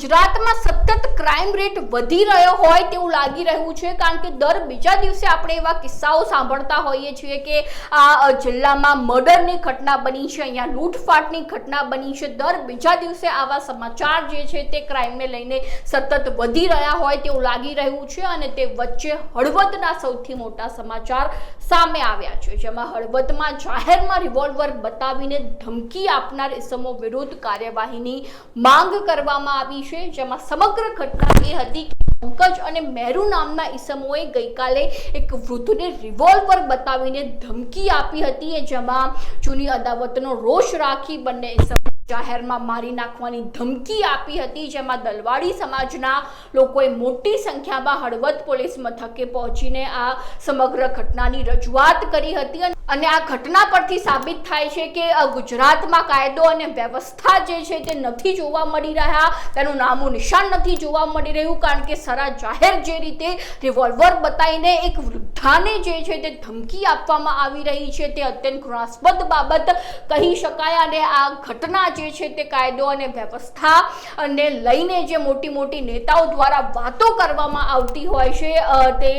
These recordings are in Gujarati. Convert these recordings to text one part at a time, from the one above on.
ગુજરાતમાં સતત ક્રાઇમ રેટ વધી રહ્યો હોય તેવું લાગી રહ્યું છે, કારણ કે દર બીજા દિવસે આપણે એવા કિસ્સાઓ સાંભળતા હોઈએ છીએ કે આ જિલ્લામાં મર્ડરની ઘટના બની છે, અહીંયા લૂંટફાટની ઘટના બની છે। દર બીજા દિવસે આવા સમાચાર જે છે તે ક્રાઇમને લઈને સતત વધી રહ્યા હોય તેવું લાગી રહ્યું છે અને તે વચ્ચે હળવદના સૌથી મોટા સમાચાર સામે આવ્યા છે, જેમાં હળવદમાં જાહેરમાં રિવોલ્વર બતાવીને ધમકી આપનાર ઇસમો વિરુદ્ધ કાર્યવાહીની માંગ કરવામાં આવી છે। જેમાં સમગ્ર ઘટના એ હતી કે પંકજ અને મેરુ નામના ઈસમોએ ગઈકાલે એક વૃદ્ધને રિવોલ્વર બતાવીને ધમકી આપી હતી, જેમાં જૂની અદાવતનો રોષ રાખી બંને ઈસમો જાહેરમાં મારી નાખવાની ધમકી આપી હતી, જેમાં દલવાડી સમાજના લોકોએ મોટી સંખ્યામાં હળવદ પોલીસ મથકે પહોંચીને આ સમગ્ર ઘટનાની રજૂઆત કરી હતી અને આ ઘટના પરથી સાબિત થાય છે કે ગુજરાતમાં કાયદો અને વ્યવસ્થા જે છે તે નથી જોવા મળી રહ્યા, તેનું નામો નિશાન નથી જોવા મળી રહ્યું, કારણ કે સરા જાહેર જે રીતે રિવોલ્વર બતાવીને એક વૃદ્ધાને જે છે તે ધમકી આપવામાં આવી રહી છે તે અત્યંત ઘૃણાસ્પદ બાબત કહી શકાય। અને આ ઘટના જે છે તે કાયદો અને વ્યવસ્થા અને લઈને જે મોટી મોટી નેતાઓ દ્વારા વાતો કરવામાં આવતી હોય છે તે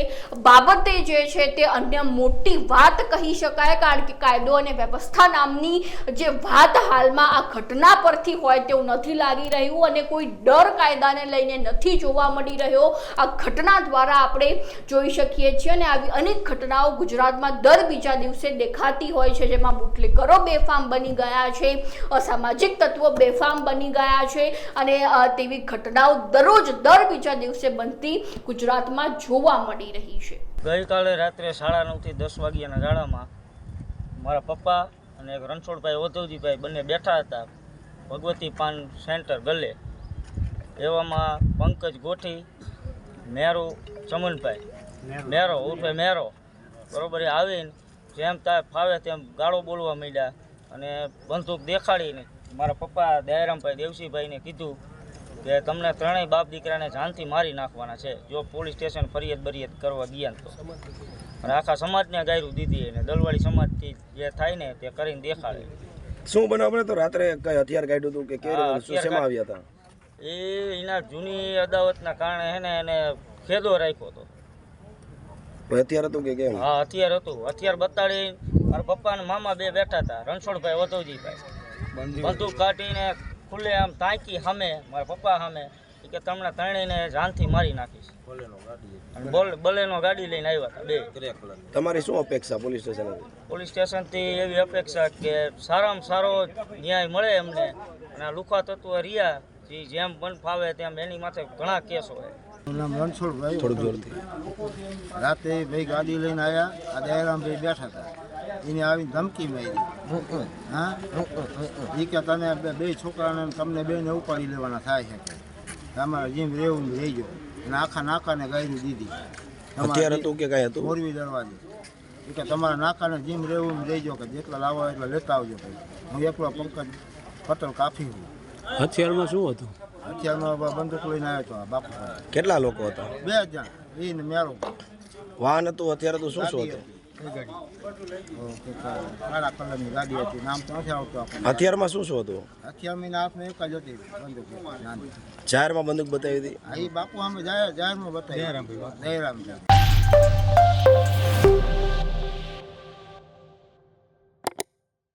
બાબતે જે છે તે અન્ય મોટી વાત કહી શકાય, કારણ કે કાયદો અને વ્યવસ્થા નામની જે વાત હાલમાં આ ઘટના પરથી હોય તેવું નથી લાગી રહ્યું અને કોઈ ડર કાયદાને લઈને નથી જોવા મળી રહ્યો। આ ઘટના દ્વારા આપણે જોઈ શકીએ છીએ અને આવી અનેક ઘટનાઓ ગુજરાતમાં દર બીજા દિવસે દેખાતી હોય છે, જેમાં બુટલેગરો બેફામ બની ગયા છે, અસામાજિક તત્વો બેફામ બની ગયા છે અને તેવી ઘટનાઓ દરરોજ દર બીજા દિવસે બનતી ગુજરાતમાં જોવા મળી રહી છે। ગઈકાલે રાત્રે 9:30 થી 10 વાગ્યાના ગાળામાં મારા પપ્પા અને એક રણછોડભાઈ ઓધવજીભાઈ બંને બેઠા હતા ભગવતી પાન સેન્ટર ગલે। એવામાં પંકજ ગોઠી, મેરુ ચમનભાઈ મેરો ઉર્ફે મેરો બરોબર આવીને જેમ ફાવે તેમ ગાળો બોલવા માંડ્યા અને બંદૂક દેખાડીને મારા પપ્પા દયારામભાઈ દેવસીભાઈને કીધું કે તમને ત્રણેય બાપ દીકરાને જાનથી મારી નાખવાના છે જો પોલીસ સ્ટેશન ફરિયાદ કરવા ગયા તો, અને આખા સમાજને ગાયરું દીધી અને દલવાડી સમાજથી જે થાય ને તે કરીને દેખાડે। શું બનાવ તો રાત્રે કઈ હથિયાર કાઢ્યું હતું કે કેવી શેમાં આવ્યા હતા? એના જૂની અદાવતના કારણે હે ને એને ખેદો રાખ્યો હતો। હથિયાર હતું કે કેમ? હા હથિયાર હતું। હથિયાર બતાડી મારા પપ્પા અને મામા બે બેઠા હતા, રણછોડભાઈ ઓધવજીભાઈ બંદૂક કાઢીને ખુલ્લે આમ તાકી સામે મારા પપ્પા સામે કે તમને ત્રણેયને જાનથી મારી નાખીશ। બલેનો ગાડી લઈને આવ્યા હતા બે। તમારી શું અપેક્ષા પોલીસ સ્ટેશન? પોલીસ સ્ટેશનથી એવી અપેક્ષા કે સારામાં સારો ન્યાય મળે એમને, અને આ લુખા તત્વો રહ્યા જેમ મન ફાવે તેમ એની માથે ઘણા કેસો છે। નામ રણછોડભાઈ થોડુંક જોરથી રાતે ભાઈ ગાડી લઈને આવ્યા, આ દયારામભાઈ બેઠા હતા, એને આવીને ધમકી મારી। હા એ કે તને બે છોકરાને તમને બેને ઉપાડી લેવાના થાય છે, તમારે જેમ રહેવું રહી ગયો, અને આખા નાકાને ગાયરી દીધી। હથિયાર હતું કે કઈ હતું? મોરબી દરવાજે એ કે તમારા નાકાને જેમ રહેવું રહી ગયો, કે જેટલા લાવો એટલા લેતા આવજો, હું એકલો પંકજ પટેલ કાફી હું। હથિયારમાં શું હતું? હથિયારમાં બંદૂક લઈને આવ્યો હતો બાપુ। કેટલા લોકો હતા? 2 જણ, એ ને મેરો। વાહન હતું, હથિયાર હતું, શું શું હતું? કાળા કલરની ગાડી હતી, નામ તો નથી આવતું। હથિયારમાં શું શું હતું? હથિયારમાં હાથમાં એક જ હતી બંદૂક નાની। જાહેરમાં બંદૂક બતાવી હતી? એ બાપુ અમે જાહેરમાં બતાવી દયારામભાઈ।